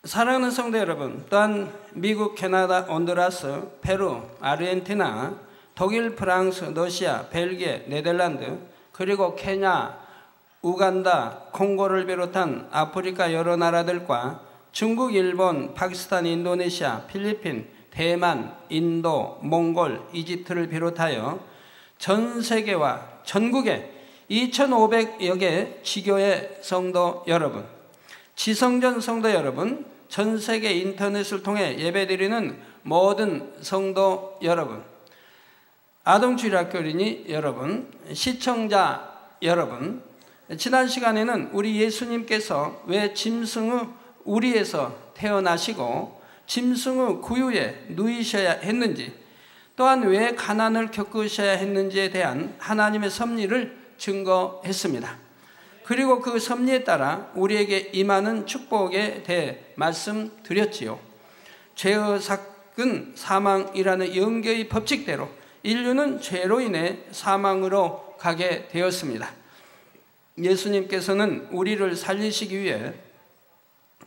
사랑하는 성도 여러분, 또한 미국, 캐나다, 온두라스, 페루, 아르헨티나, 독일, 프랑스, 러시아, 벨기에, 네덜란드, 그리고 케냐, 우간다, 콩고를 비롯한 아프리카 여러 나라들과 중국, 일본, 파키스탄, 인도네시아, 필리핀, 대만, 인도, 몽골, 이집트를 비롯하여 전 세계와 전국의 2,500여 개 지교의 성도 여러분, 지성전 성도 여러분, 전 세계 인터넷을 통해 예배드리는 모든 성도 여러분, 아동주일학교 어린이 여러분, 시청자 여러분, 지난 시간에는 우리 예수님께서 왜 짐승의 우리에서 태어나시고 짐승의 구유에 누이셔야 했는지, 또한 왜 가난을 겪으셔야 했는지에 대한 하나님의 섭리를 증거했습니다. 그리고 그 섭리에 따라 우리에게 임하는 축복에 대해 말씀드렸지요. 죄의 삭은 사망이라는 영계의 법칙대로 인류는 죄로 인해 사망으로 가게 되었습니다. 예수님께서는 우리를 살리시기 위해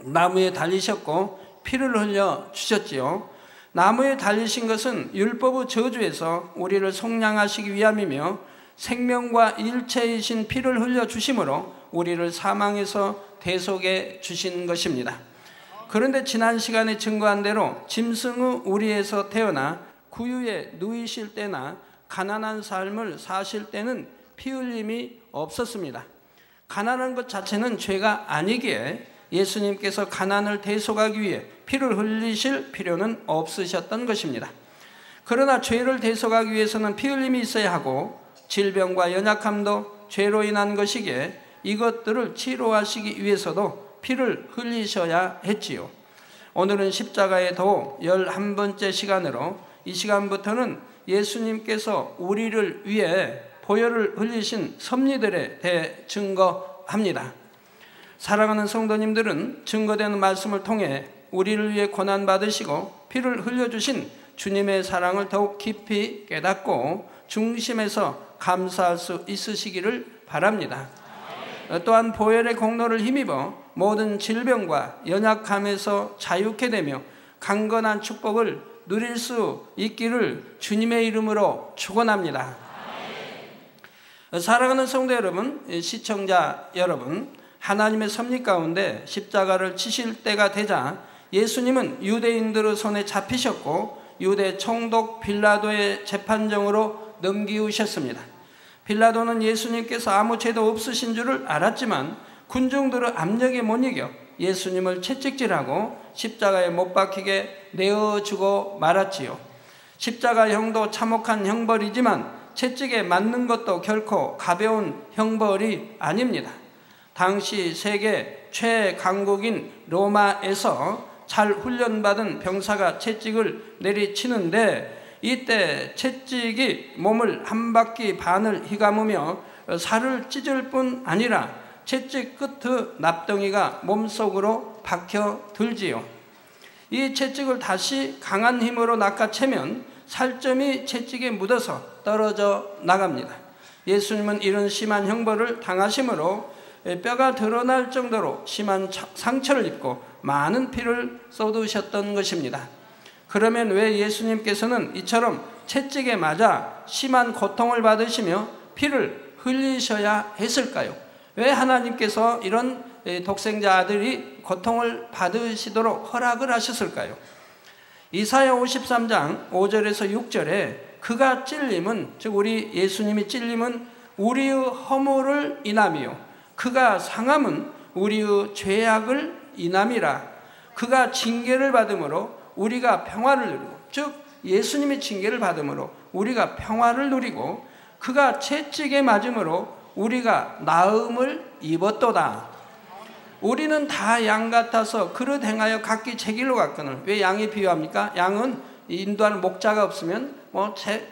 나무에 달리셨고 피를 흘려 주셨지요. 나무에 달리신 것은 율법의 저주에서 우리를 속량하시기 위함이며 생명과 일체이신 피를 흘려 주심으로 우리를 사망에서 대속해 주신 것입니다. 그런데 지난 시간에 증거한 대로 짐승의 우리에서 태어나 구유에 누이실 때나 가난한 삶을 사실 때는 피 흘림이 없었습니다. 가난한 것 자체는 죄가 아니기에 예수님께서 가난을 대속하기 위해 피를 흘리실 필요는 없으셨던 것입니다. 그러나 죄를 대속하기 위해서는 피 흘림이 있어야 하고 질병과 연약함도 죄로 인한 것이기에 이것들을 치료하시기 위해서도 피를 흘리셔야 했지요. 오늘은 십자가의 도 11번째 시간으로 이 시간부터는 예수님께서 우리를 위해 보혈을 흘리신 섭리들에 대해 증거합니다. 사랑하는 성도님들은 증거되는 말씀을 통해 우리를 위해 고난받으시고 피를 흘려주신 주님의 사랑을 더욱 깊이 깨닫고 중심에서 감사할 수 있으시기를 바랍니다. 또한 보혈의 공로를 힘입어 모든 질병과 연약함에서 자유케 되며 강건한 축복을 누릴 수 있기를 주님의 이름으로 축원합니다. 사랑하는 성도 여러분, 시청자 여러분, 하나님의 섭리 가운데 십자가를 치실 때가 되자 예수님은 유대인들의 손에 잡히셨고 유대 총독 빌라도의 재판정으로 넘기우셨습니다. 빌라도는 예수님께서 아무 죄도 없으신 줄을 알았지만 군중들의 압력에 못 이겨 예수님을 채찍질하고 십자가에 못 박히게 내어주고 말았지요. 십자가형도 참혹한 형벌이지만 채찍에 맞는 것도 결코 가벼운 형벌이 아닙니다. 당시 세계 최강국인 로마에서 잘 훈련받은 병사가 채찍을 내리치는데 이때 채찍이 몸을 한 바퀴 반을 휘감으며 살을 찢을 뿐 아니라 채찍 끝의 납덩이가 몸속으로 박혀 들지요. 이 채찍을 다시 강한 힘으로 낚아채면 살점이 채찍에 묻어서 떨어져 나갑니다. 예수님은 이런 심한 형벌을 당하심으로 뼈가 드러날 정도로 심한 상처를 입고 많은 피를 쏟으셨던 것입니다. 그러면 왜 예수님께서는 이처럼 채찍에 맞아 심한 고통을 받으시며 피를 흘리셔야 했을까요? 왜 하나님께서 이런 독생자 아들이 고통을 받으시도록 허락을 하셨을까요? 이사야 53장 5절에서 6절에 그가 찔림은, 즉 우리 예수님이 찔림은 우리의 허물을 인함이요 그가 상함은 우리의 죄악을 인함이라. 그가 징계를 받음으로 우리가 평화를 누리고, 즉 예수님이 징계를 받음으로 우리가 평화를 누리고 그가 채찍에 맞음으로 우리가 나음을 입었도다. 우리는 다 양 같아서 그릇 행하여 각기 제 길로 갔거늘. 왜 양이 비유합니까? 양은 인도하는 목자가 없으면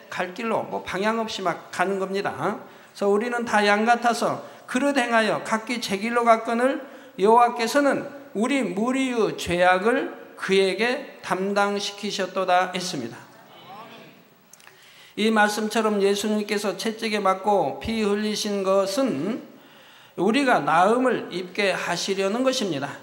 갈 길로 방향 없이 막 가는 겁니다. 그래서 우리는 다 양 같아서 그릇 행하여 각기 제 길로 갔거늘 여호와께서는 우리 무리의 죄악을 그에게 담당시키셨도다 했습니다. 이 말씀처럼 예수님께서 채찍에 맞고 피 흘리신 것은 우리가 나음을 입게 하시려는 것입니다.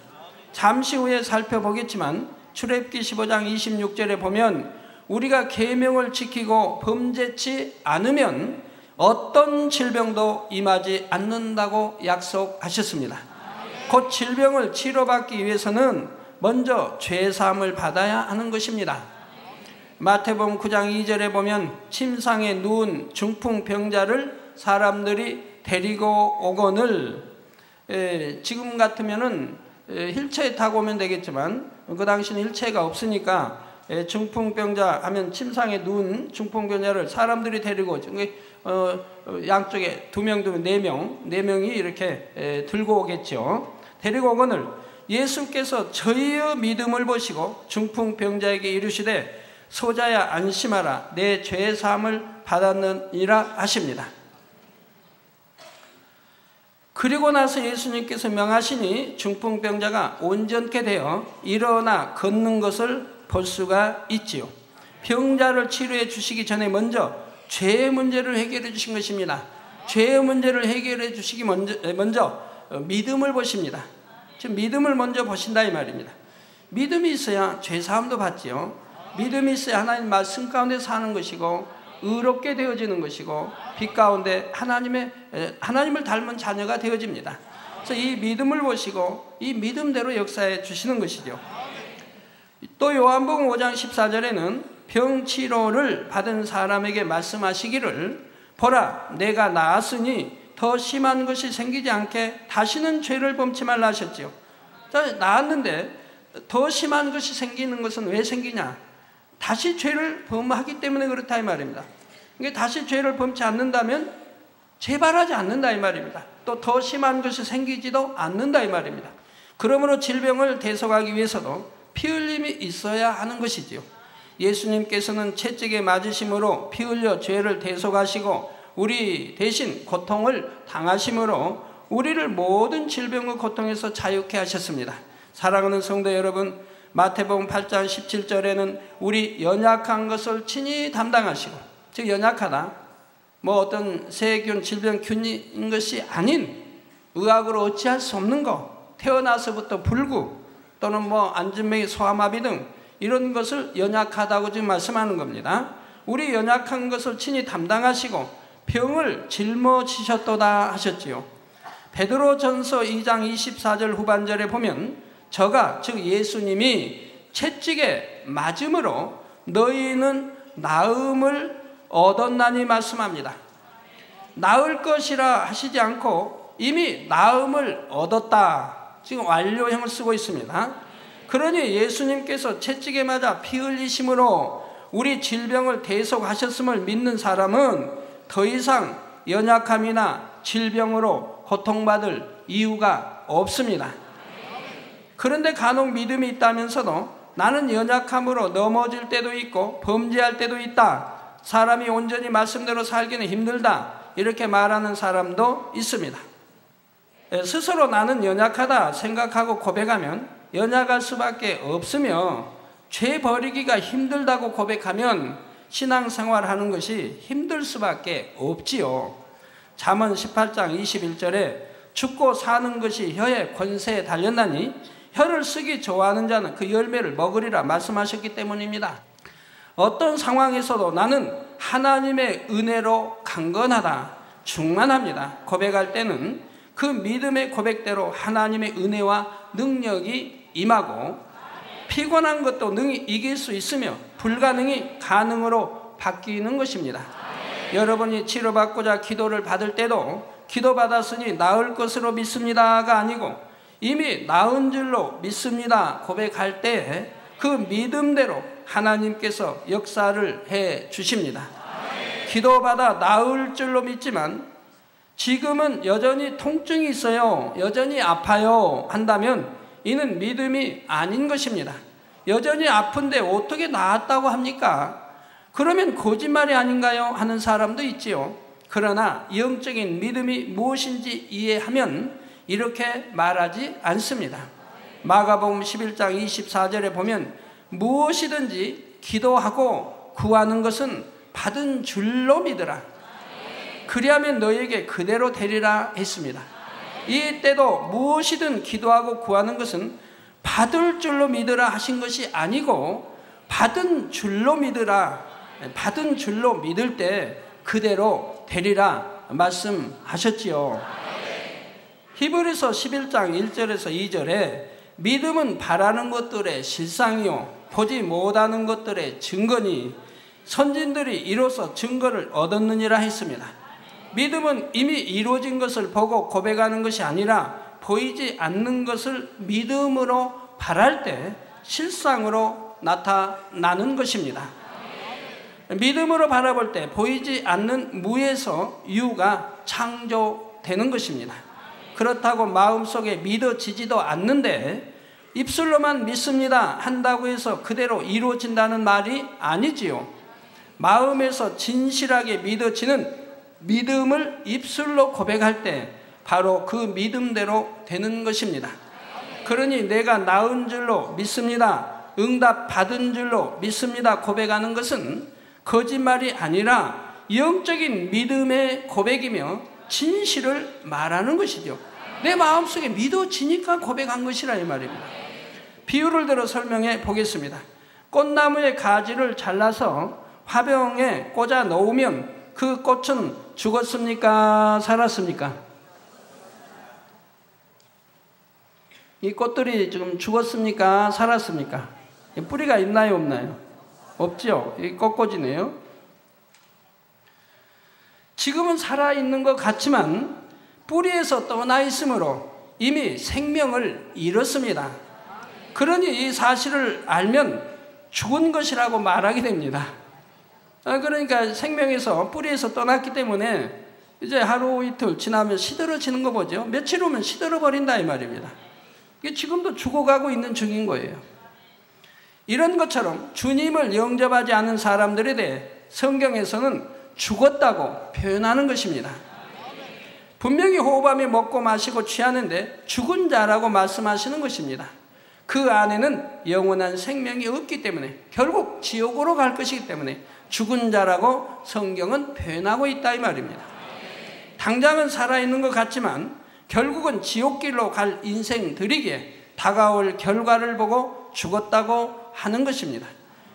잠시 후에 살펴보겠지만 출애굽기 15장 26절에 보면 우리가 계명을 지키고 범죄치 않으면 어떤 질병도 임하지 않는다고 약속하셨습니다. 곧 질병을 치료받기 위해서는 먼저 죄사함을 받아야 하는 것입니다. 마태복음 9장 2절에 보면 침상에 누운 중풍병자를 사람들이 데리고 오거늘, 지금 같으면은 휠체어 타고 오면 되겠지만 그 당시는 휠체어가 없으니까 중풍병자 하면 침상에 누운 중풍병자를 사람들이 데리고 오죠. 양쪽에 2명, 4명이 이렇게 들고 오겠죠. 데리고 오거늘 예수께서 저희의 믿음을 보시고 중풍병자에게 이르시되 소자야 안심하라 내 죄사함을 받았느니라 하십니다. 그리고 나서 예수님께서 명하시니 중풍병자가 온전케 되어 일어나 걷는 것을 볼 수가 있지요. 병자를 치료해 주시기 전에 먼저 죄의 문제를 해결해 주신 것입니다. 죄의 문제를 해결해 주시기 먼저 믿음을 보십니다. 지금 믿음을 먼저 보신다 이 말입니다. 믿음이 있어야 죄사함도 받지요. 믿음이 있어야 하나님 말씀 가운데 사는 것이고 의롭게 되어지는 것이고 빛 가운데 하나님을 닮은 자녀가 되어집니다. 그래서 이 믿음을 보시고 이 믿음대로 역사해 주시는 것이죠. 또 요한복음 5장 14절에는 병치료를 받은 사람에게 말씀하시기를 보라 내가 나았으니 더 심한 것이 생기지 않게 다시는 죄를 범치 말라 하셨지요. 자, 나았는데 더 심한 것이 생기는 것은 왜 생기냐? 다시 죄를 범하기 때문에 그렇다 이 말입니다. 그러니까 다시 죄를 범치 않는다면 재발하지 않는다 이 말입니다. 또 더 심한 것이 생기지도 않는다 이 말입니다. 그러므로 질병을 대속하기 위해서도 피 흘림이 있어야 하는 것이지요. 예수님께서는 채찍에 맞으심으로 피 흘려 죄를 대속하시고 우리 대신 고통을 당하심으로 우리를 모든 질병의 고통에서 자유케 하셨습니다. 사랑하는 성도 여러분, 마태복음 8장 17절에는 우리 연약한 것을 친히 담당하시고, 즉 연약하다 어떤 세균 질병균인 것이 아닌 의학으로 어찌할 수 없는 것, 태어나서부터 불구 또는 안진뱅이 소아마비 등 이런 것을 연약하다고 지금 말씀하는 겁니다. 우리 연약한 것을 친히 담당하시고 병을 짊어지셨도다 하셨지요. 베드로전서 2장 24절 후반절에 보면 저가 즉 예수님이 채찍에 맞음으로 너희는 나음을 얻었나니 말씀합니다. 나을 것이라 하시지 않고 이미 나음을 얻었다. 지금 완료형을 쓰고 있습니다. 그러니 예수님께서 채찍에 맞아 피 흘리심으로 우리 질병을 대속하셨음을 믿는 사람은 더 이상 연약함이나 질병으로 고통받을 이유가 없습니다. 그런데 간혹 믿음이 있다면서도 나는 연약함으로 넘어질 때도 있고 범죄할 때도 있다. 사람이 온전히 말씀대로 살기는 힘들다. 이렇게 말하는 사람도 있습니다. 스스로 나는 연약하다 생각하고 고백하면 연약할 수밖에 없으며 죄 버리기가 힘들다고 고백하면 신앙생활하는 것이 힘들 수밖에 없지요. 잠언 18장 21절에 죽고 사는 것이 혀의 권세에 달렸나니 혀를 쓰기 좋아하는 자는 그 열매를 먹으리라 말씀하셨기 때문입니다. 어떤 상황에서도 나는 하나님의 은혜로 강건하다, 충만합니다 고백할 때는 그 믿음의 고백대로 하나님의 은혜와 능력이 임하고 피곤한 것도 능히 이길 수 있으며 불가능이 가능으로 바뀌는 것입니다. 여러분이 치료받고자 기도를 받을 때도 기도받았으니 나을 것으로 믿습니다가 아니고 이미 나은 줄로 믿습니다 고백할 때 그 믿음대로 하나님께서 역사를 해 주십니다. 기도받아 나을 줄로 믿지만 지금은 여전히 통증이 있어요, 여전히 아파요 한다면 이는 믿음이 아닌 것입니다. 여전히 아픈데 어떻게 나았다고 합니까? 그러면 거짓말이 아닌가요? 하는 사람도 있지요. 그러나 영적인 믿음이 무엇인지 이해하면 이렇게 말하지 않습니다. 마가복음 11장 24절에 보면 무엇이든지 기도하고 구하는 것은 받은 줄로 믿으라. 그리하면 너에게 그대로 되리라 했습니다. 이때도 무엇이든 기도하고 구하는 것은 받을 줄로 믿으라 하신 것이 아니고 받은 줄로 믿으라, 받은 줄로 믿을 때 그대로 되리라 말씀하셨지요. 히브리서 11장 1절에서 2절에 믿음은 바라는 것들의 실상이요 보지 못하는 것들의 증거니 선진들이 이로써 증거를 얻었느니라 했습니다. 믿음은 이미 이루어진 것을 보고 고백하는 것이 아니라 보이지 않는 것을 믿음으로 바랄 때 실상으로 나타나는 것입니다. 믿음으로 바라볼 때 보이지 않는 무에서 유가 창조되는 것입니다. 그렇다고 마음속에 믿어지지도 않는데 입술로만 믿습니다 한다고 해서 그대로 이루어진다는 말이 아니지요. 마음에서 진실하게 믿어지는 믿음을 입술로 고백할 때 바로 그 믿음대로 되는 것입니다. 그러니 내가 나은 줄로 믿습니다, 응답 받은 줄로 믿습니다 고백하는 것은 거짓말이 아니라 영적인 믿음의 고백이며 진실을 말하는 것이죠. 내 마음속에 믿어지니까 고백한 것이라 이 말입니다. 비유를 들어 설명해 보겠습니다. 꽃나무의 가지를 잘라서 화병에 꽂아 놓으면 그 꽃은 죽었습니까? 살았습니까? 이 꽃들이 지금 죽었습니까? 살았습니까? 뿌리가 있나요? 없나요? 없죠. 이 꺾어지네요. 지금은 살아있는 것 같지만 뿌리에서 떠나 있으므로 이미 생명을 잃었습니다. 그러니 이 사실을 알면 죽은 것이라고 말하게 됩니다. 그러니까 생명에서 뿌리에서 떠났기 때문에 이제 하루 이틀 지나면 시들어지는 거 보죠. 며칠 후면 시들어버린다 이 말입니다. 이게 지금도 죽어가고 있는 중인 거예요. 이런 것처럼 주님을 영접하지 않은 사람들에 대해 성경에서는 죽었다고 표현하는 것입니다. 분명히 호흡하며 먹고 마시고 취하는데 죽은 자라고 말씀하시는 것입니다. 그 안에는 영원한 생명이 없기 때문에 결국 지옥으로 갈 것이기 때문에 죽은 자라고 성경은 표현하고 있다 이 말입니다. 당장은 살아있는 것 같지만 결국은 지옥길로 갈 인생들이기에 다가올 결과를 보고 죽었다고 하는 것입니다.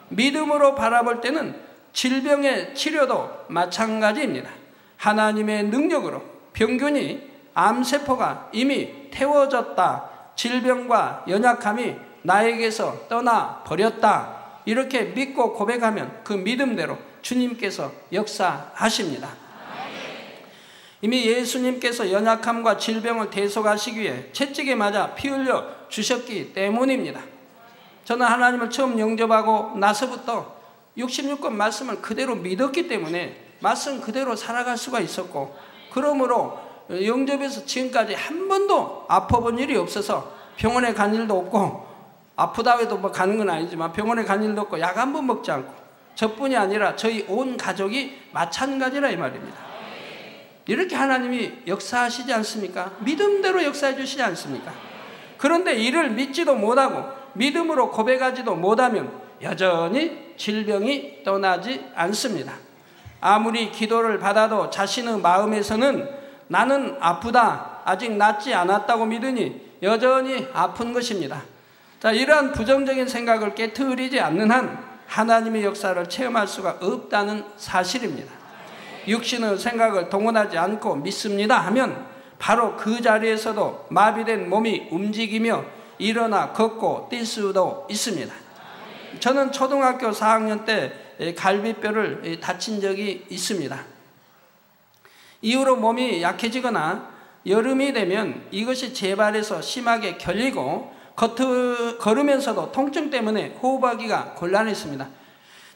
믿음으로 바라볼 때는 질병의 치료도 마찬가지입니다. 하나님의 능력으로 병균이 암세포가 이미 태워졌다, 질병과 연약함이 나에게서 떠나버렸다, 이렇게 믿고 고백하면 그 믿음대로 주님께서 역사하십니다. 이미 예수님께서 연약함과 질병을 대속하시기 위해 채찍에 맞아 피 흘려 주셨기 때문입니다. 저는 하나님을 처음 영접하고 나서부터 66권 말씀을 그대로 믿었기 때문에 말씀 그대로 살아갈 수가 있었고, 그러므로 영접에서 지금까지 한 번도 아파본 일이 없어서 병원에 간 일도 없고, 아프다고 해도 뭐 가는 건 아니지만 병원에 간 일도 없고 약 한 번 먹지 않고, 저뿐이 아니라 저희 온 가족이 마찬가지라 이 말입니다. 이렇게 하나님이 역사하시지 않습니까? 믿음대로 역사해 주시지 않습니까? 그런데 이를 믿지도 못하고 믿음으로 고백하지도 못하면 여전히 질병이 떠나지 않습니다. 아무리 기도를 받아도 자신의 마음에서는 나는 아프다, 아직 낫지 않았다고 믿으니 여전히 아픈 것입니다. 자, 이러한 부정적인 생각을 깨트리지 않는 한 하나님의 역사를 체험할 수가 없다는 사실입니다. 육신의 생각을 동원하지 않고 믿습니다 하면 바로 그 자리에서도 마비된 몸이 움직이며 일어나 걷고 뛸 수도 있습니다. 저는 초등학교 4학년 때 갈비뼈를 다친 적이 있습니다. 이후로 몸이 약해지거나 여름이 되면 이것이 재발해서 심하게 결리고 걸으면서도 통증 때문에 호흡하기가 곤란했습니다.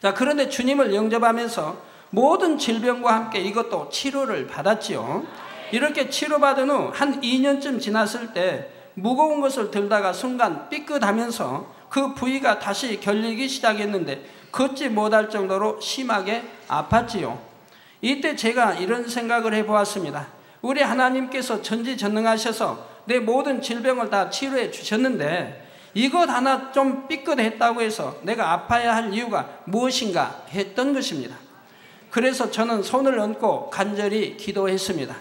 자, 그런데 주님을 영접하면서 모든 질병과 함께 이것도 치료를 받았지요. 이렇게 치료받은 후 한 2년쯤 지났을 때 무거운 것을 들다가 순간 삐끗하면서 그 부위가 다시 결리기 시작했는데 걷지 못할 정도로 심하게 아팠지요. 이때 제가 이런 생각을 해보았습니다. 우리 하나님께서 전지전능하셔서 내 모든 질병을 다 치료해 주셨는데 이것 하나 좀 삐끗했다고 해서 내가 아파야 할 이유가 무엇인가 했던 것입니다. 그래서 저는 손을 얹고 간절히 기도했습니다.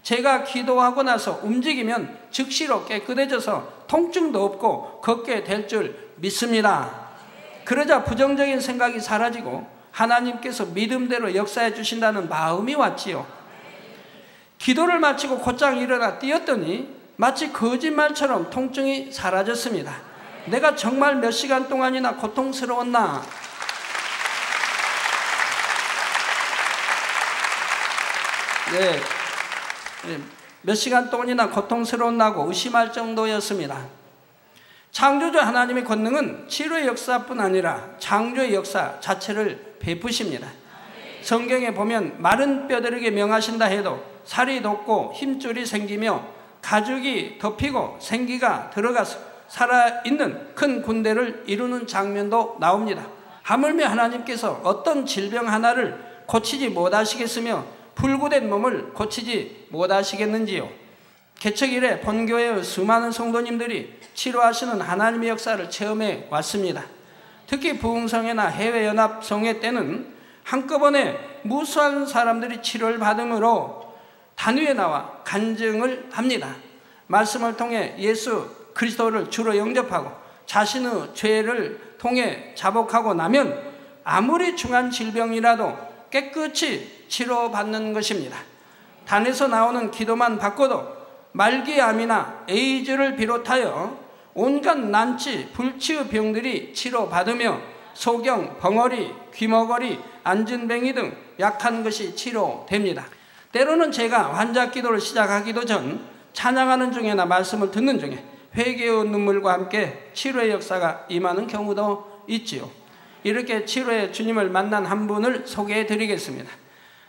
제가 기도하고 나서 움직이면 즉시로 깨끗해져서 통증도 없고 걷게 될 줄 믿습니다. 그러자 부정적인 생각이 사라지고 하나님께서 믿음대로 역사해 주신다는 마음이 왔지요. 기도를 마치고 곧장 일어나 뛰었더니 마치 거짓말처럼 통증이 사라졌습니다. 내가 정말 몇 시간 동안이나 고통스러웠나? 몇 시간 동안이나 고통스러웠나고 의심할 정도였습니다. 창조주 하나님의 권능은 치료의 역사뿐 아니라 창조의 역사 자체를 베푸십니다. 성경에 보면 마른 뼈들에게 명하신다 해도 살이 돋고 힘줄이 생기며 가죽이 덮이고 생기가 들어가서 살아있는 큰 군대를 이루는 장면도 나옵니다. 하물며 하나님께서 어떤 질병 하나를 고치지 못하시겠으며 불구된 몸을 고치지 못하시겠는지요. 개척 이래 본교회의 수많은 성도님들이 치료하시는 하나님의 역사를 체험해 왔습니다. 특히 부흥성회나 해외연합성회 때는 한꺼번에 무수한 사람들이 치료를 받음으로 단위에 나와 간증을 합니다. 말씀을 통해 예수 그리스도를 주로 영접하고 자신의 죄를 통해 자복하고 나면 아무리 중한 질병이라도 깨끗이 치료받는 것입니다. 단에서 나오는 기도만 바꿔도 말기암이나 에이즈를 비롯하여 온갖 난치, 불치의 병들이 치료받으며 소경, 벙어리, 귀머거리, 안진뱅이 등 약한 것이 치료됩니다. 때로는 제가 환자 기도를 시작하기도 전 찬양하는 중에나 말씀을 듣는 중에 회개의 눈물과 함께 치료의 역사가 임하는 경우도 있지요. 이렇게 치료의 주님을 만난 한 분을 소개해 드리겠습니다.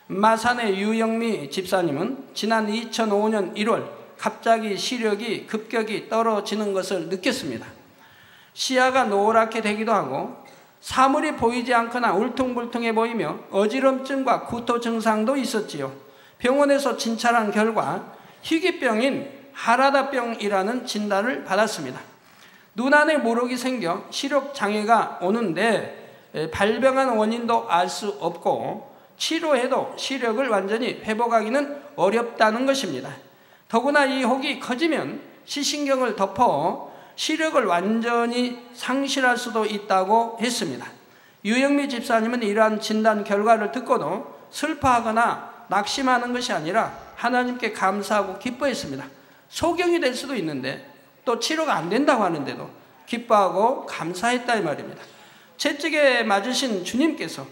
마산의 유영미 집사님은 지난 2005년 1월 갑자기 시력이 급격히 떨어지는 것을 느꼈습니다. 시야가 노랗게 되기도 하고 사물이 보이지 않거나 울퉁불퉁해 보이며 어지럼증과 구토 증상도 있었지요. 병원에서 진찰한 결과 희귀병인 하라다병이라는 진단을 받았습니다. 눈 안에 모록이 생겨 시력 장애가 오는데 발병한 원인도 알 수 없고 치료해도 시력을 완전히 회복하기는 어렵다는 것입니다. 더구나 이 혹이 커지면 시신경을 덮어 시력을 완전히 상실할 수도 있다고 했습니다. 유영미 집사님은 이러한 진단 결과를 듣고도 슬퍼하거나 낙심하는 것이 아니라 하나님께 감사하고 기뻐했습니다. 소경이 될 수도 있는데 또 치료가 안 된다고 하는데도 기뻐하고 감사했다 이 말입니다. 채찍에 맞으신 주님께서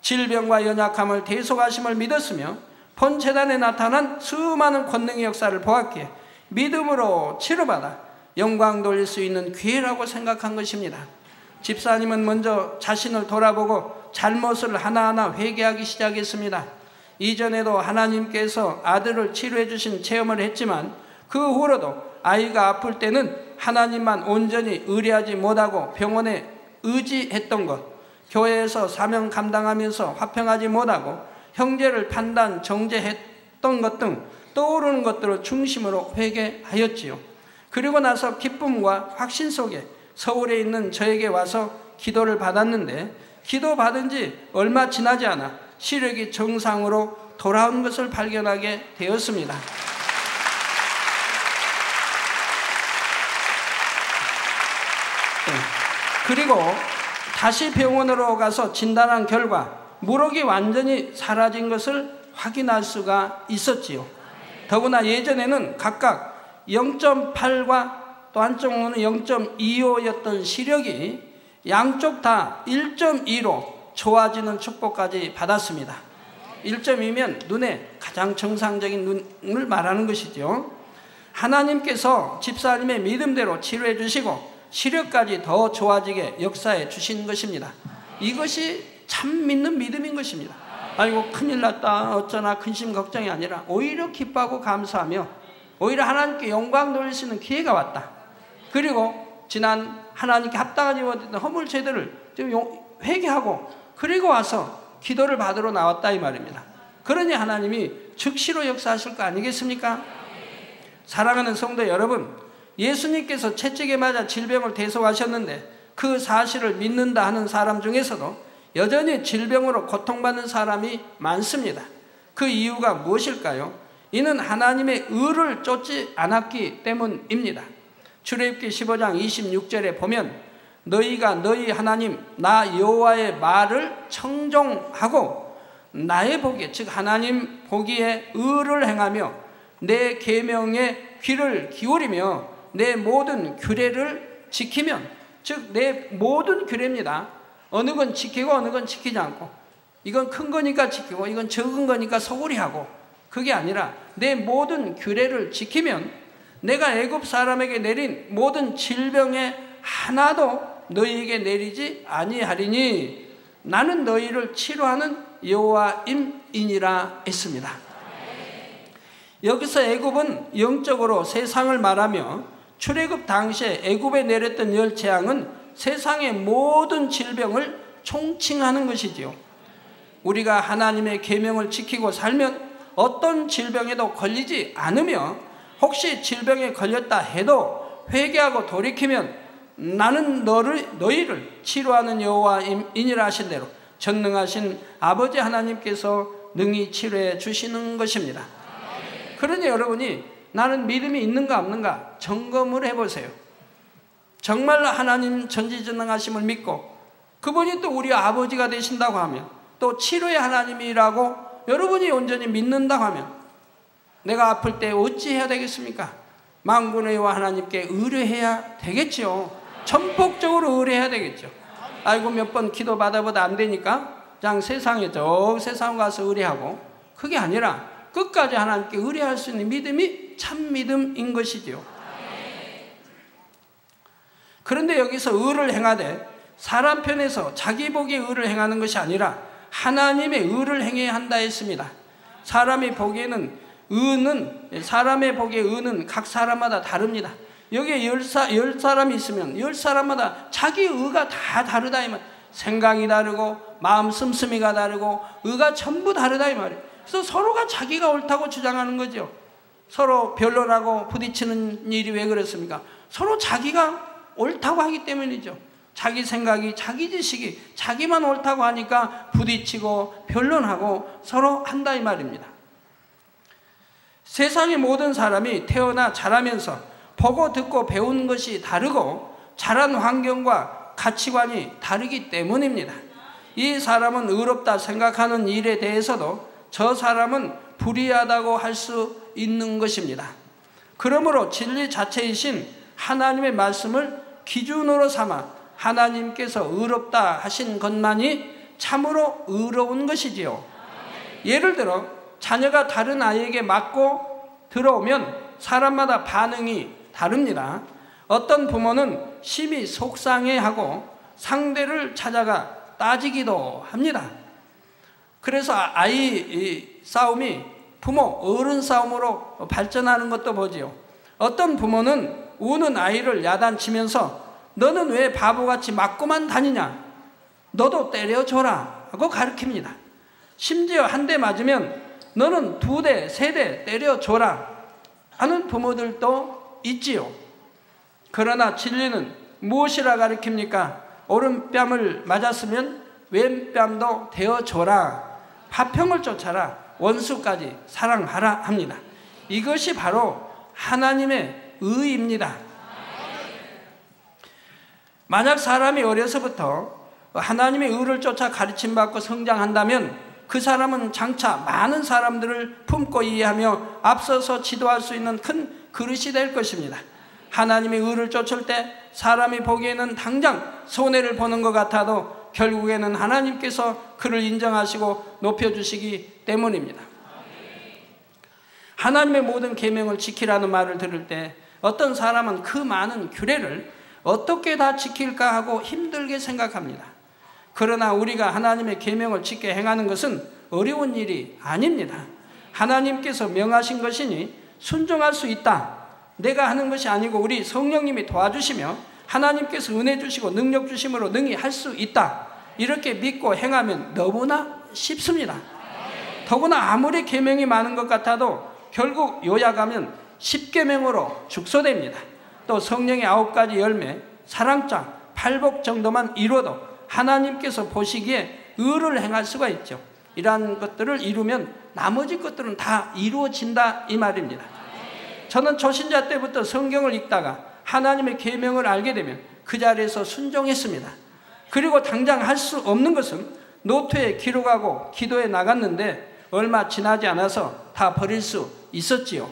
질병과 연약함을 대속하심을 믿었으며 본재단에 나타난 수많은 권능의 역사를 보았기에 믿음으로 치료받아 영광 돌릴 수 있는 기회라고 생각한 것입니다. 집사님은 먼저 자신을 돌아보고 잘못을 하나하나 회개하기 시작했습니다. 이전에도 하나님께서 아들을 치료해 주신 체험을 했지만 그 후로도 아이가 아플 때는 하나님만 온전히 의뢰하지 못하고 병원에 의지했던 것, 교회에서 사명 감당하면서 화평하지 못하고 형제를 판단 정죄했던 것 등 떠오르는 것들을 중심으로 회개하였지요. 그리고 나서 기쁨과 확신 속에 서울에 있는 저에게 와서 기도를 받았는데 기도 받은 지 얼마 지나지 않아 시력이 정상으로 돌아온 것을 발견하게 되었습니다. 그리고 다시 병원으로 가서 진단한 결과 무록이 완전히 사라진 것을 확인할 수가 있었지요. 더구나 예전에는 각각 0.8과 또 한쪽은 0.25였던 시력이 양쪽 다 1.2로 좋아지는 축복까지 받았습니다. 1.2면 눈의 가장 정상적인 눈을 말하는 것이죠. 하나님께서 집사님의 믿음대로 치료해 주시고 시력까지 더 좋아지게 역사해 주신 것입니다. 이것이 참 믿는 믿음인 것입니다. 아이고 큰일 났다 어쩌나 근심 걱정이 아니라 오히려 기뻐하고 감사하며 오히려 하나님께 영광 돌릴 수 있는 기회가 왔다. 그리고 지난 하나님께 합당하지 못했던 허물 죄들을 좀 회개하고 그리고 와서 기도를 받으러 나왔다 이 말입니다. 그러니 하나님이 즉시로 역사하실 거 아니겠습니까? 사랑하는 성도 여러분, 예수님께서 채찍에 맞아 질병을 대속하셨는데 그 사실을 믿는다 하는 사람 중에서도 여전히 질병으로 고통받는 사람이 많습니다. 그 이유가 무엇일까요? 이는 하나님의 의를 쫓지 않았기 때문입니다. 출애굽기 15장 26절에 보면 너희가 너희 하나님 나 여호와의 말을 청종하고 나의 보기에, 즉 하나님 보기에 의를 행하며 내 계명에 귀를 기울이며 내 모든 규례를 지키면, 즉 내 모든 규례입니다. 어느 건 지키고 어느 건 지키지 않고, 이건 큰 거니까 지키고 이건 적은 거니까 소홀히하고, 그게 아니라 내 모든 규례를 지키면 내가 애굽 사람에게 내린 모든 질병에 하나도 너희에게 내리지 아니하리니 나는 너희를 치료하는 여호와임이니라 했습니다. 여기서 애굽은 영적으로 세상을 말하며 출애굽 당시에 애굽에 내렸던 10재앙은 세상의 모든 질병을 총칭하는 것이지요. 우리가 하나님의 계명을 지키고 살면 어떤 질병에도 걸리지 않으며, 혹시 질병에 걸렸다 해도 회개하고 돌이키면 나는 너희를 치료하는 여호와이니라 하신 대로 전능하신 아버지 하나님께서 능히 치료해 주시는 것입니다. 그러니 여러분이 나는 믿음이 있는가 없는가 점검을 해보세요. 정말로 하나님 전지전능하심을 믿고 그분이 또 우리 아버지가 되신다고 하면, 또 치료의 하나님이라고 여러분이 온전히 믿는다고 하면 내가 아플 때 어찌해야 되겠습니까? 만군의 여호와 하나님께 의뢰해야 되겠죠. 전폭적으로 의뢰해야 되겠죠. 아이고 몇 번 기도 받아보다 안 되니까 그냥 세상에 세상 가서 의뢰하고, 그게 아니라 끝까지 하나님께 의뢰할 수 있는 믿음이 참 믿음인 것이지요. 그런데 여기서 의를 행하되 사람 편에서 자기 보기에 의를 행하는 것이 아니라 하나님의 의를 행해야 한다 했습니다. 사람이 보기에는 사람의 보기에 의는 각 사람마다 다릅니다. 여기에 10사람이 있으면 10사람마다 자기 의가 다 다르다 이 말. 생각이 다르고 마음 씀씀이가 다르고 의가 전부 다르다 이 말이에요. 그래서 서로가 자기가 옳다고 주장하는 거죠. 서로 변론하고 부딪히는 일이 왜 그렇습니까? 서로 자기가 옳다고 하기 때문이죠. 자기 생각이, 자기 지식이 자기만 옳다고 하니까 부딪히고 변론하고 서로 한다 이 말입니다. 세상의 모든 사람이 태어나 자라면서 보고 듣고 배운 것이 다르고 자란 환경과 가치관이 다르기 때문입니다. 이 사람은 의롭다 생각하는 일에 대해서도 저 사람은 불의하다고 할 수 있는 것입니다. 그러므로 진리 자체이신 하나님의 말씀을 기준으로 삼아 하나님께서 의롭다 하신 것만이 참으로 의로운 것이지요. 예를 들어 자녀가 다른 아이에게 맞고 들어오면 사람마다 반응이 다릅니다. 어떤 부모는 심히 속상해하고 상대를 찾아가 따지기도 합니다. 그래서 아이 싸움이 부모, 어른 싸움으로 발전하는 것도 보지요. 어떤 부모는 우는 아이를 야단치면서 너는 왜 바보같이 맞고만 다니냐? 너도 때려줘라 하고 가르칩니다. 심지어 한 대 맞으면 너는 2대, 3대 때려줘라 하는 부모들도 있지요. 그러나 진리는 무엇이라 가르칩니까? 오른뺨을 맞았으면 왼뺨도 대어줘라. 파평을 쫓아라. 원수까지 사랑하라 합니다. 이것이 바로 하나님의 의입니다. 만약 사람이 어려서부터 하나님의 의를 쫓아 가르침받고 성장한다면 그 사람은 장차 많은 사람들을 품고 이해하며 앞서서 지도할 수 있는 큰 그릇이 될 것입니다. 하나님의 의를 쫓을 때 사람이 보기에는 당장 손해를 보는 것 같아도 결국에는 하나님께서 그를 인정하시고 높여주시기 때문입니다. 하나님의 모든 계명을 지키라는 말을 들을 때 어떤 사람은 그 많은 규례를 어떻게 다 지킬까 하고 힘들게 생각합니다. 그러나 우리가 하나님의 계명을 지켜 행하는 것은 어려운 일이 아닙니다. 하나님께서 명하신 것이니 순종할 수 있다. 내가 하는 것이 아니고 우리 성령님이 도와주시며 하나님께서 은혜 주시고 능력 주심으로 능히 할 수 있다. 이렇게 믿고 행하면 너무나 쉽습니다. 더구나 아무리 계명이 많은 것 같아도 결국 요약하면 10계명으로 축소됩니다. 또 성령의 9가지 열매, 사랑장, 팔복 정도만 이루어도 하나님께서 보시기에 의를 행할 수가 있죠. 이러한 것들을 이루면 나머지 것들은 다 이루어진다 이 말입니다. 저는 초신자 때부터 성경을 읽다가 하나님의 계명을 알게 되면 그 자리에서 순종했습니다. 그리고 당장 할 수 없는 것은 노트에 기록하고 기도에 나갔는데 얼마 지나지 않아서 다 버릴 수 있었지요.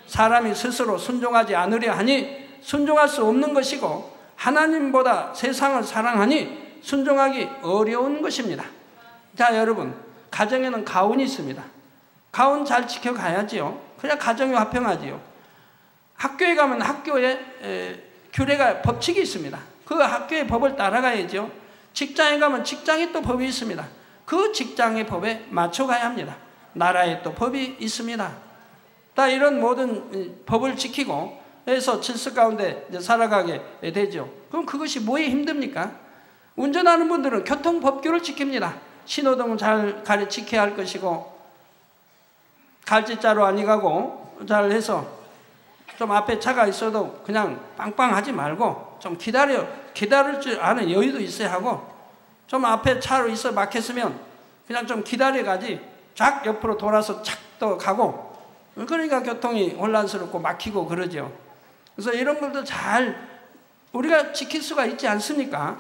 사람이 스스로 순종하지 않으려 하니 순종할 수 없는 것이고 하나님보다 세상을 사랑하니 순종하기 어려운 것입니다. 자, 여러분, 가정에는 가훈이 있습니다. 가훈 잘 지켜가야지요. 그냥 가정이 화평하지요. 학교에 가면 학교에 규례가 법칙이 있습니다. 그 학교의 법을 따라가야죠. 직장에 가면 직장에 또 법이 있습니다. 그 직장의 법에 맞춰가야 합니다. 나라에 또 법이 있습니다. 다 이런 모든 법을 지키고 해서 질서 가운데 살아가게 되죠. 그럼 그것이 뭐에 힘듭니까? 운전하는 분들은 교통법규를 지킵니다. 신호등은 잘 지켜야 할 것이고 갈지자로 아니 가고 잘 해서 좀 앞에 차가 있어도 그냥 빵빵하지 말고 좀 기다릴 줄 아는 여유도 있어야 하고 좀 앞에 차로 있어 막혔으면 그냥 좀 기다려 가지 쫙 옆으로 돌아서 착 또 가고 그러니까 교통이 혼란스럽고 막히고 그러죠. 그래서 이런 것도 잘 우리가 지킬 수가 있지 않습니까?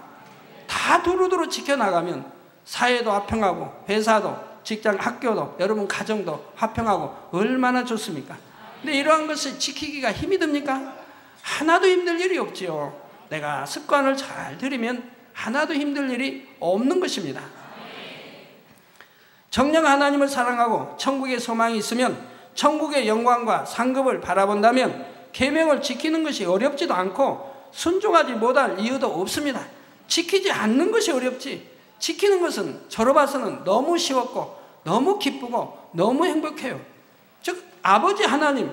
다 두루두루 지켜나가면 사회도 화평하고 회사도 직장 학교도 여러분 가정도 화평하고 얼마나 좋습니까? 근데 이러한 것을 지키기가 힘이 듭니까? 하나도 힘들 일이 없지요. 내가 습관을 잘 들이면 하나도 힘들 일이 없는 것입니다. 정녕 하나님을 사랑하고 천국의 소망이 있으면 천국의 영광과 상급을 바라본다면 계명을 지키는 것이 어렵지도 않고 순종하지 못할 이유도 없습니다. 지키지 않는 것이 어렵지 지키는 것은 저로 봐서는 너무 쉬웠고 너무 기쁘고 너무 행복해요. 즉 아버지 하나님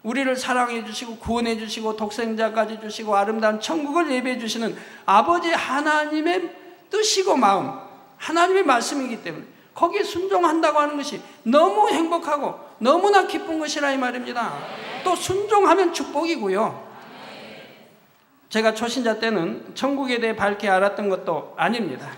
우리를 사랑해 주시고 구원해 주시고 독생자까지 주시고 아름다운 천국을 예배해 주시는 아버지 하나님의 뜻이고 마음 하나님의 말씀이기 때문에 거기에 순종한다고 하는 것이 너무 행복하고 너무나 기쁜 것이라 이 말입니다. 또 순종하면 축복이고요. 제가 초신자 때는 천국에 대해 밝게 알았던 것도 아닙니다.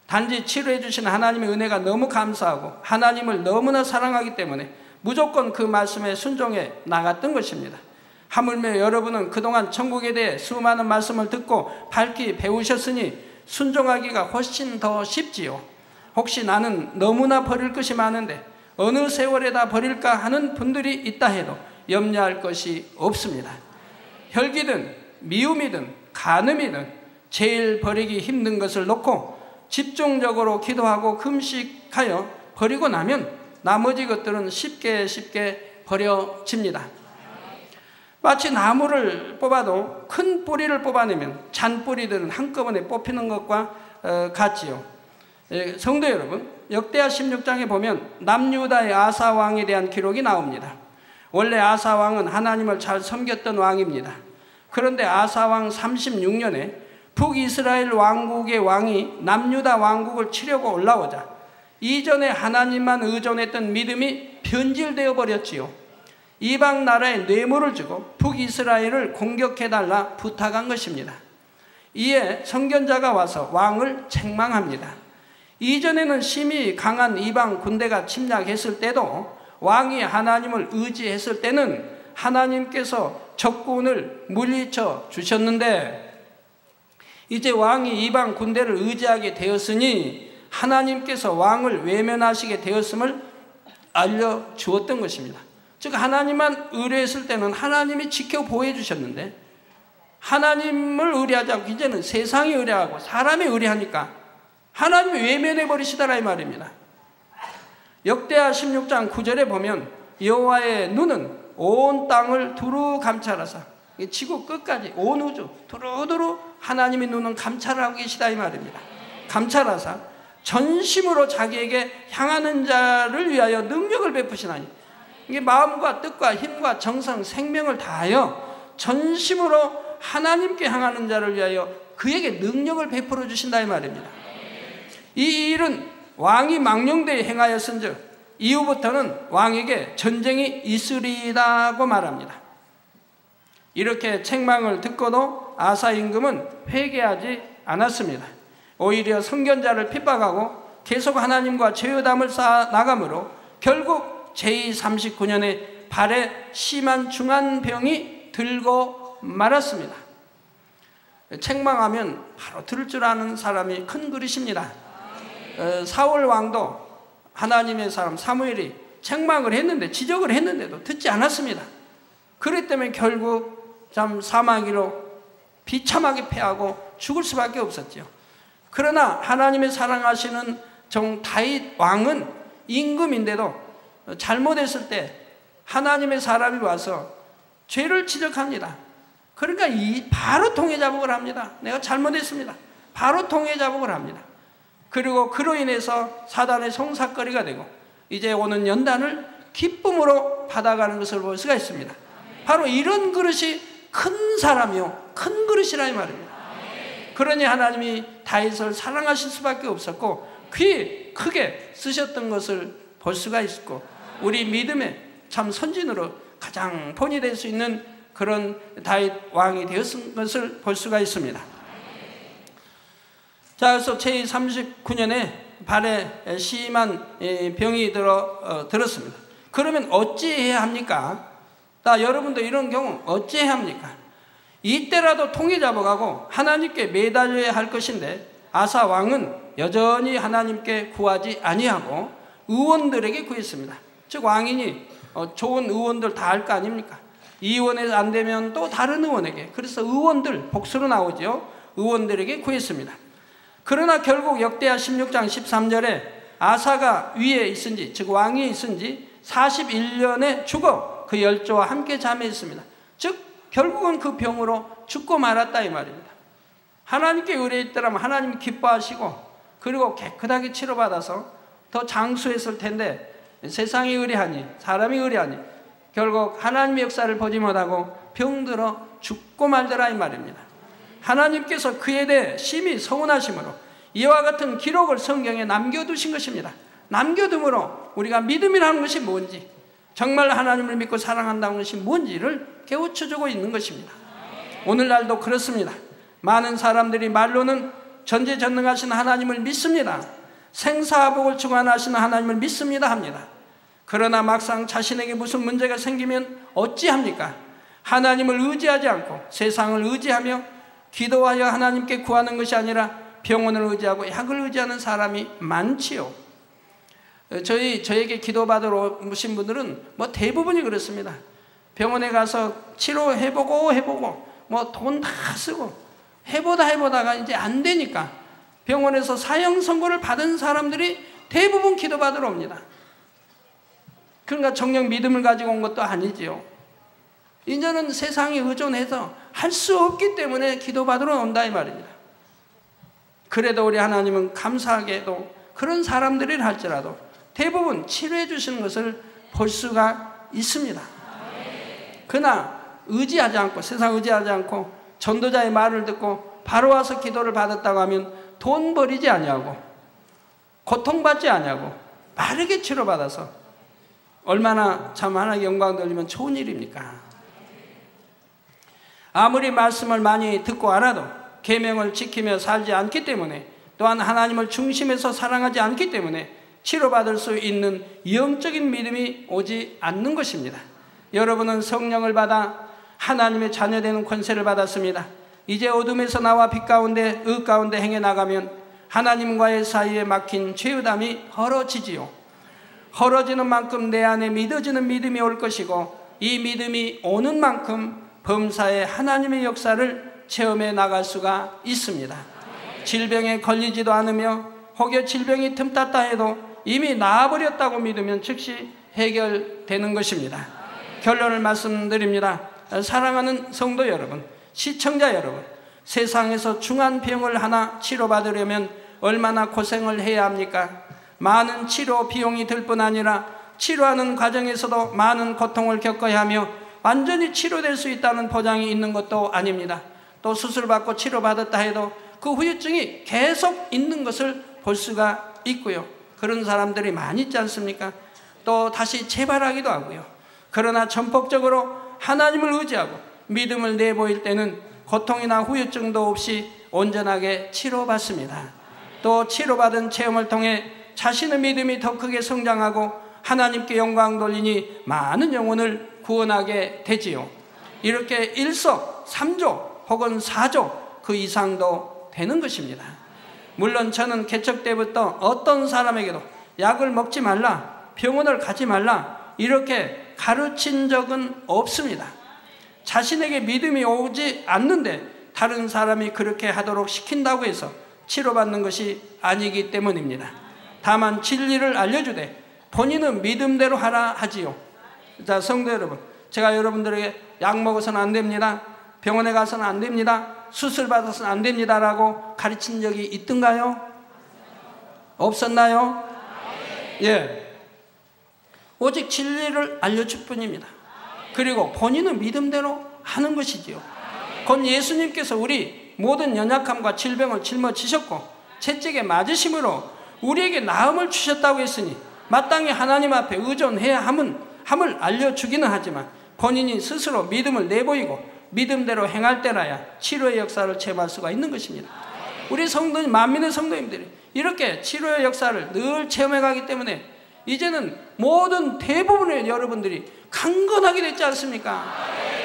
단지 치료해 주신 하나님의 은혜가 너무 감사하고 하나님을 너무나 사랑하기 때문에 무조건 그 말씀에 순종해 나갔던 것입니다. 하물며 여러분은 그동안 천국에 대해 수많은 말씀을 듣고 밝게 배우셨으니 순종하기가 훨씬 더 쉽지요. 혹시 나는 너무나 버릴 것이 많은데 어느 세월에다 버릴까 하는 분들이 있다 해도 염려할 것이 없습니다. 혈기든 미움이든 간음이든 제일 버리기 힘든 것을 놓고 집중적으로 기도하고 금식하여 버리고 나면 나머지 것들은 쉽게 버려집니다. 마치 나무를 뽑아도 큰 뿌리를 뽑아내면 잔뿌리들은 한꺼번에 뽑히는 것과 같지요. 성도 여러분, 역대하 16장에 보면 남유다의 아사 왕에 대한 기록이 나옵니다. 원래 아사 왕은 하나님을 잘 섬겼던 왕입니다. 그런데 아사 왕 36년에 북이스라엘 왕국의 왕이 남유다 왕국을 치려고 올라오자 이전에 하나님만 의존했던 믿음이 변질되어 버렸지요. 이방 나라에 뇌물을 주고 북이스라엘을 공격해달라 부탁한 것입니다. 이에 선견자가 와서 왕을 책망합니다. 이전에는 심히 강한 이방 군대가 침략했을 때도 왕이 하나님을 의지했을 때는 하나님께서 적군을 물리쳐 주셨는데 이제 왕이 이방 군대를 의지하게 되었으니 하나님께서 왕을 외면하시게 되었음을 알려주었던 것입니다. 즉 하나님만 의뢰했을 때는 하나님이 지켜 보호해 주셨는데 하나님을 의뢰하지 않고 이제는 세상이 의뢰하고 사람이 의뢰하니까 하나님이 외면해 버리시더라 이 말입니다. 역대하 16장 9절에 보면 여호와의 눈은 온 땅을 두루 감찰하사 지구 끝까지 온 우주 두루두루 하나님의 눈은 감찰을 하고 계시다 이 말입니다. 감찰하사 전심으로 자기에게 향하는 자를 위하여 능력을 베푸시나니 이게 마음과 뜻과 힘과 정성 생명을 다하여 전심으로 하나님께 향하는 자를 위하여 그에게 능력을 베풀어 주신다 이 말입니다. 이 일은 왕이 망령되이 행하였은즉 이후부터는 왕에게 전쟁이 있으리라고 말합니다. 이렇게 책망을 듣고도 아사 임금은 회개하지 않았습니다. 오히려 선견자를 핍박하고 계속 하나님과 죄의담을 쌓아 나가므로 결국 제2 39년에 발에 심한 중한 병이 들고 말았습니다. 책망하면 바로 들을 줄 아는 사람이 큰 그릇입니다. 사울 왕도 하나님의 사람 사무엘이 책망을 했는데, 지적을 했는데도 듣지 않았습니다. 그렇기 때문에 결국 참 사마귀로 비참하게 패하고 죽을 수밖에 없었죠. 그러나 하나님의 사랑하시는 종 다윗 왕은 임금인데도 잘못했을 때 하나님의 사람이 와서 죄를 지적합니다. 그러니까 바로 통회자복을 합니다. 내가 잘못했습니다. 바로 통회자복을 합니다. 그리고 그로 인해서 사단의 송사거리가 되고 이제 오는 연단을 기쁨으로 받아가는 것을 볼 수가 있습니다. 바로 이런 그릇이 큰 사람이요, 큰 그릇이라 이 말입니다. 그러니 하나님이 다윗을 사랑하실 수밖에 없었고 귀 크게 쓰셨던 것을 볼 수가 있고, 우리 믿음의 참 선진으로 가장 본이 될 수 있는 그런 다윗 왕이 되었던 것을 볼 수가 있습니다. 자, 그래서 제39년에 발에 심한 병이 들었습니다. 그러면 어찌해야 합니까? 여러분도 이런 경우 어찌해야 합니까? 이때라도 통회자복하고 하나님께 매달려야 할 것인데, 아사 왕은 여전히 하나님께 구하지 아니하고 의원들에게 구했습니다. 즉 왕인이 좋은 의원들 다 할 거 아닙니까? 이 의원에서 안 되면 또 다른 의원에게, 그래서 의원들, 복수로 나오죠. 의원들에게 구했습니다. 그러나 결국 역대하 16장 13절에 아사가 위에 있은지, 즉 왕이 있은지 41년에 죽어 그 열조와 함께 잠에있습니다. 즉 결국은 그 병으로 죽고 말았다 이 말입니다. 하나님께 의뢰했더라면 하나님이 기뻐하시고 그리고 깨끗하게 치료받아서 더 장수했을 텐데, 세상이 의뢰하니, 사람이 의뢰하니 결국 하나님의 역사를 보지 못하고 병들어 죽고 말더라 이 말입니다. 하나님께서 그에 대해 심히 서운하심으로 이와 같은 기록을 성경에 남겨두신 것입니다. 남겨둠으로 우리가 믿음이라는 것이 뭔지, 정말 하나님을 믿고 사랑한다는 것이 뭔지를 깨우쳐주고 있는 것입니다. 오늘날도 그렇습니다. 많은 사람들이 말로는 전지전능하신 하나님을 믿습니다. 생사복을 주관하시는 하나님을 믿습니다 합니다. 그러나 막상 자신에게 무슨 문제가 생기면 어찌합니까? 하나님을 의지하지 않고 세상을 의지하며 기도하여 하나님께 구하는 것이 아니라 병원을 의지하고 약을 의지하는 사람이 많지요. 저에게 기도받으러 오신 분들은 대부분이 그렇습니다. 병원에 가서 치료해보고 돈 다 쓰고 해보다가 이제 안 되니까 병원에서 사형 선고를 받은 사람들이 대부분 기도받으러 옵니다. 그러니까 정녕 믿음을 가지고 온 것도 아니지요. 이제는 세상에 의존해서 할 수 없기 때문에 기도받으러 온다 이 말입니다. 그래도 우리 하나님은 감사하게도 그런 사람들이라 할지라도 대부분 치료해 주시는 것을 볼 수가 있습니다. 그러나 의지하지 않고, 세상 의지하지 않고 전도자의 말을 듣고 바로 와서 기도를 받았다고 하면 돈 버리지 아니하고 고통받지 아니하고 빠르게 치료받아서 얼마나 참 하나님께 영광 돌리면 좋은 일입니까? 아무리 말씀을 많이 듣고 알아도 계명을 지키며 살지 않기 때문에, 또한 하나님을 중심에서 사랑하지 않기 때문에 치료받을 수 있는 영적인 믿음이 오지 않는 것입니다. 여러분은 성령을 받아 하나님의 자녀되는 권세를 받았습니다. 이제 어둠에서 나와 빛 가운데, 의 가운데 행해 나가면 하나님과의 사이에 막힌 죄의담이 헐어지지요. 헐어지는 만큼 내 안에 믿어지는 믿음이 올 것이고, 이 믿음이 오는 만큼 범사에 하나님의 역사를 체험해 나갈 수가 있습니다. 질병에 걸리지도 않으며 혹여 질병이 틈탔다 해도 이미 나아버렸다고 믿으면 즉시 해결되는 것입니다. 결론을 말씀드립니다. 사랑하는 성도 여러분, 시청자 여러분, 세상에서 중한 병을 하나 치료받으려면 얼마나 고생을 해야 합니까? 많은 치료 비용이 들 뿐 아니라 치료하는 과정에서도 많은 고통을 겪어야 하며 완전히 치료될 수 있다는 보장이 있는 것도 아닙니다. 또 수술받고 치료받았다 해도 그 후유증이 계속 있는 것을 볼 수가 있고요. 그런 사람들이 많이 있지 않습니까? 또 다시 재발하기도 하고요. 그러나 전폭적으로 하나님을 의지하고 믿음을 내보일 때는 고통이나 후유증도 없이 온전하게 치료받습니다. 또 치료받은 체험을 통해 자신의 믿음이 더 크게 성장하고 하나님께 영광 돌리니 많은 영혼을 구원하게 되지요. 이렇게 일석삼조 혹은 사조 그 이상도 되는 것입니다. 물론 저는 개척 때부터 어떤 사람에게도 약을 먹지 말라, 병원을 가지 말라 이렇게 가르친 적은 없습니다. 자신에게 믿음이 오지 않는데 다른 사람이 그렇게 하도록 시킨다고 해서 치료받는 것이 아니기 때문입니다. 다만 진리를 알려주되 본인은 믿음대로 하라 하지요. 자, 성도 여러분, 제가 여러분들에게 약 먹어서는 안 됩니다, 병원에 가서는 안 됩니다, 수술 받아서는 안 됩니다 라고 가르친 적이 있던가요? 없었나요? 예. 오직 진리를 알려줄 뿐입니다. 그리고 본인은 믿음대로 하는 것이지요. 곧 예수님께서 우리 모든 연약함과 질병을 짊어지셨고 채찍에 맞으심으로 우리에게 나음을 주셨다고 했으니 마땅히 하나님 앞에 의존해야 함을 알려주기는 하지만 본인이 스스로 믿음을 내보이고 믿음대로 행할 때라야 치료의 역사를 체험할 수가 있는 것입니다. 우리 성도님, 만민의 성도님들이 이렇게 치료의 역사를 늘 체험해 가기 때문에 이제는 모든 대부분의 여러분들이 강건하게 됐지 않습니까?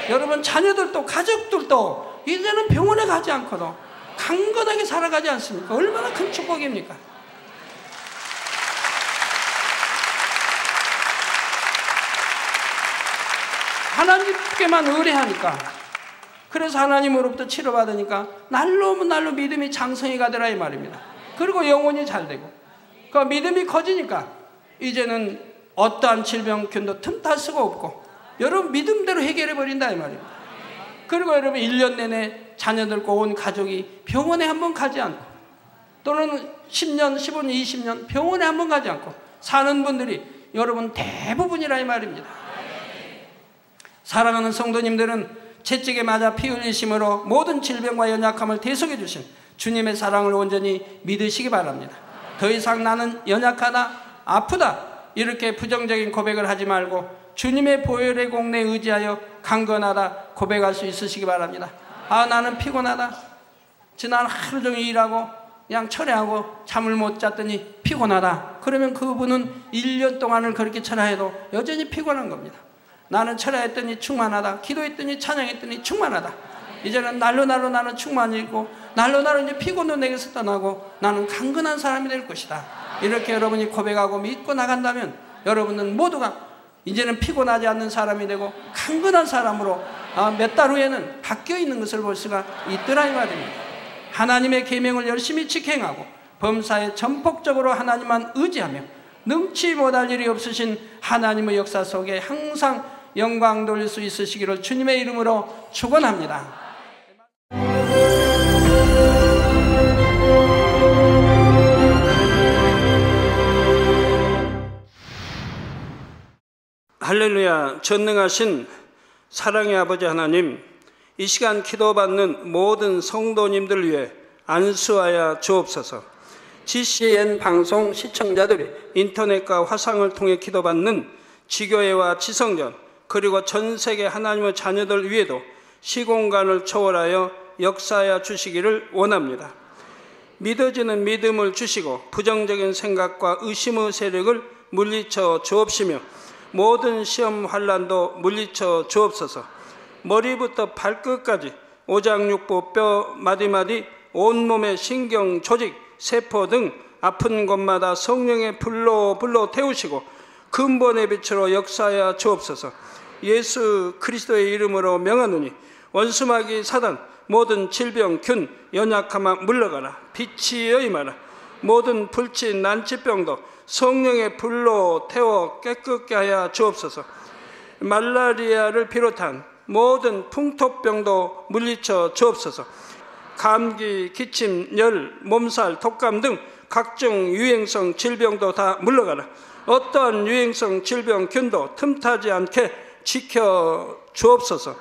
여러분 자녀들도 가족들도 이제는 병원에 가지 않고도 강건하게 살아가지 않습니까? 얼마나 큰 축복입니까? 하나님께만 의뢰하니까, 그래서 하나님으로부터 치료받으니까 날로 오면 날로 믿음이 장성히 가더라 이 말입니다. 그리고 영혼이 잘 되고 그 믿음이 커지니까 이제는 어떠한 질병균도 틈탈 수가 없고 여러분 믿음대로 해결해 버린다 이 말입니다. 그리고 여러분 1년 내내 자녀들과 온 가족이 병원에 한번 가지 않고 또는 10년, 15년, 20년 병원에 한번 가지 않고 사는 분들이 여러분 대부분이라 이 말입니다. 사랑하는 성도님들은 채찍에 맞아 피 흘리심으로 모든 질병과 연약함을 대속해 주신 주님의 사랑을 온전히 믿으시기 바랍니다. 더 이상 나는 연약하다, 아프다 이렇게 부정적인 고백을 하지 말고 주님의 보혈의 공로에 의지하여 강건하다 고백할 수 있으시기 바랍니다. 아, 나는 피곤하다, 지난 하루 종일 일하고 그냥 철회하고 잠을 못 잤더니 피곤하다. 그러면 그분은 1년 동안을 그렇게 철회해도 여전히 피곤한 겁니다. 나는 철회했더니 충만하다, 기도했더니 찬양했더니 충만하다. 이제는 날로 나는 충만이고 날로 이제 피곤도 내게서 떠나고 나는 강건한 사람이 될 것이다. 이렇게 여러분이 고백하고 믿고 나간다면 여러분은 모두가 이제는 피곤하지 않는 사람이 되고 강건한 사람으로 몇 달 후에는 바뀌어 있는 것을 볼 수가 있더라 이 말입니다. 하나님의 계명을 열심히 지켜행하고 범사에 전폭적으로 하나님만 의지하며 능치 못할 일이 없으신 하나님의 역사 속에 항상 영광 돌릴 수 있으시기를 주님의 이름으로 축원합니다. 할렐루야. 전능하신 사랑의 아버지 하나님, 이 시간 기도받는 모든 성도님들 위해 안수하여 주옵소서. GCN 방송 시청자들이 인터넷과 화상을 통해 기도받는 지교회와 지성전 그리고 전 세계 하나님의 자녀들 위에도 시공간을 초월하여 역사하여 주시기를 원합니다. 믿어지는 믿음을 주시고 부정적인 생각과 의심의 세력을 물리쳐 주옵시며 모든 시험 환난도 물리쳐 주옵소서. 머리부터 발끝까지 오장육부 뼈 마디마디 온몸의 신경 조직 세포 등 아픈 곳마다 성령의 불로 태우시고 근본의 빛으로 역사하여 주옵소서. 예수 그리스도의 이름으로 명하노니 원수마귀 사단 모든 질병 균 연약함아 물러가라. 빛이여 임하라. 모든 불치 난치병도 성령의 불로 태워 깨끗게 하여 주옵소서. 말라리아를 비롯한 모든 풍토병도 물리쳐 주옵소서. 감기, 기침, 열, 몸살, 독감 등 각종 유행성 질병도 다 물러가라. 어떠한 유행성 질병균도 틈타지 않게 지켜 주옵소서.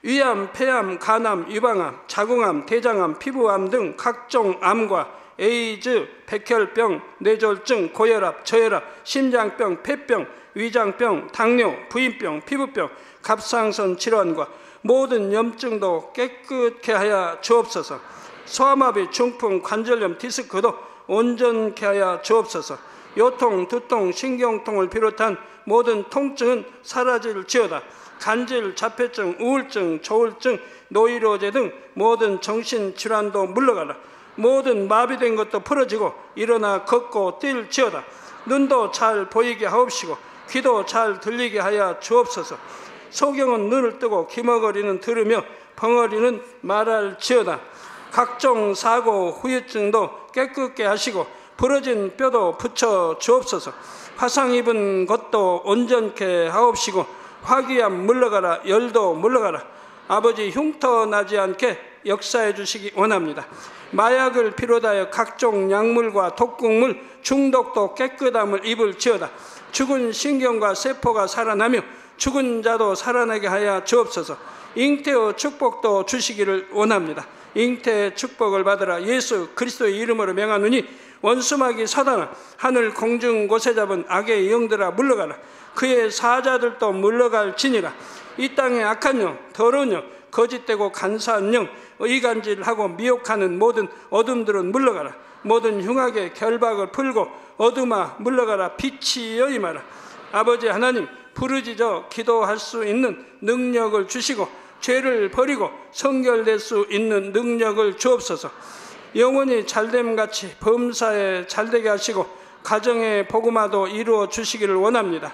위암, 폐암, 간암, 유방암, 자궁암, 대장암, 피부암 등 각종 암과 에이즈, 백혈병, 뇌졸중, 고혈압, 저혈압, 심장병, 폐병, 위장병, 당뇨, 부인병, 피부병, 갑상선 질환과 모든 염증도 깨끗게 하여 주옵소서. 소아마비, 중풍, 관절염, 디스크도 온전케 하여 주옵소서. 요통, 두통, 신경통을 비롯한 모든 통증은 사라질지어다. 간질, 자폐증, 우울증, 조울증, 노이로제 등 모든 정신질환도 물러가라. 모든 마비된 것도 풀어지고 일어나 걷고 뛸지어다. 눈도 잘 보이게 하옵시고 귀도 잘 들리게 하여 주옵소서. 소경은 눈을 뜨고 기머거리는 들으며 벙어리는 말할지어다. 각종 사고, 후유증도 깨끗게 하시고 부러진 뼈도 붙여 주옵소서. 화상 입은 것도 온전케 하옵시고 화기암 물러가라. 열도 물러가라. 아버지 흉터 나지 않게 역사해 주시기 원합니다. 마약을 비롯하여 각종 약물과 독극물, 중독도 깨끗함을 입을지어다. 죽은 신경과 세포가 살아나며 죽은 자도 살아나게 하여 주옵소서. 잉태의 축복도 주시기를 원합니다. 잉태의 축복을 받으라. 예수 그리스도의 이름으로 명하노니 원수마귀 사단아, 하늘 공중 곳에 잡은 악의 영들아 물러가라. 그의 사자들도 물러갈지니라. 이 땅의 악한 영, 더러운 영, 거짓되고 간사한 영, 의간질하고 미혹하는 모든 어둠들은 물러가라. 모든 흉악의 결박을 풀고 어둠아 물러가라. 빛이여 임하라. 아버지 하나님, 부르짖어 기도할 수 있는 능력을 주시고 죄를 버리고 성결될 수 있는 능력을 주옵소서. 영원히 잘됨같이 범사에 잘되게 하시고 가정의 복음화도 이루어 주시기를 원합니다.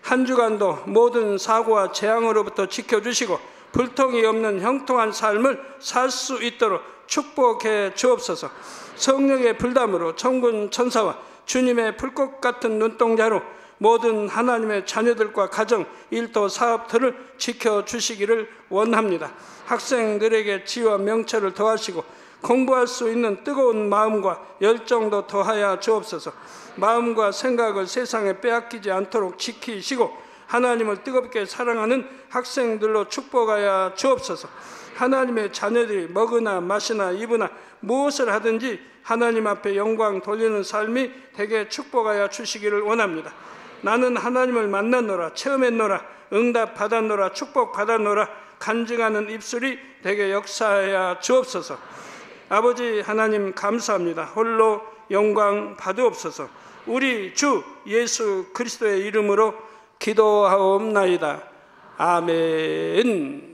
한 주간도 모든 사고와 재앙으로부터 지켜주시고 불통이 없는 형통한 삶을 살 수 있도록 축복해 주옵소서. 성령의 불담으로 천군 천사와 주님의 불꽃 같은 눈동자로 모든 하나님의 자녀들과 가정, 일도, 사업들을 지켜주시기를 원합니다. 학생들에게 지혜와 명철을 더하시고 공부할 수 있는 뜨거운 마음과 열정도 더하여 주옵소서. 마음과 생각을 세상에 빼앗기지 않도록 지키시고 하나님을 뜨겁게 사랑하는 학생들로 축복하여 주옵소서. 하나님의 자녀들이 먹으나 마시나 입으나 무엇을 하든지 하나님 앞에 영광 돌리는 삶이 되게 축복하여 주시기를 원합니다. 나는 하나님을 만났노라, 체험했노라, 응답 받았노라, 축복 받았노라 간증하는 입술이 되게 역사하여 주옵소서. 아버지 하나님 감사합니다. 홀로 영광 받으옵소서. 우리 주 예수 그리스도의 이름으로 기도하옵나이다. 아멘.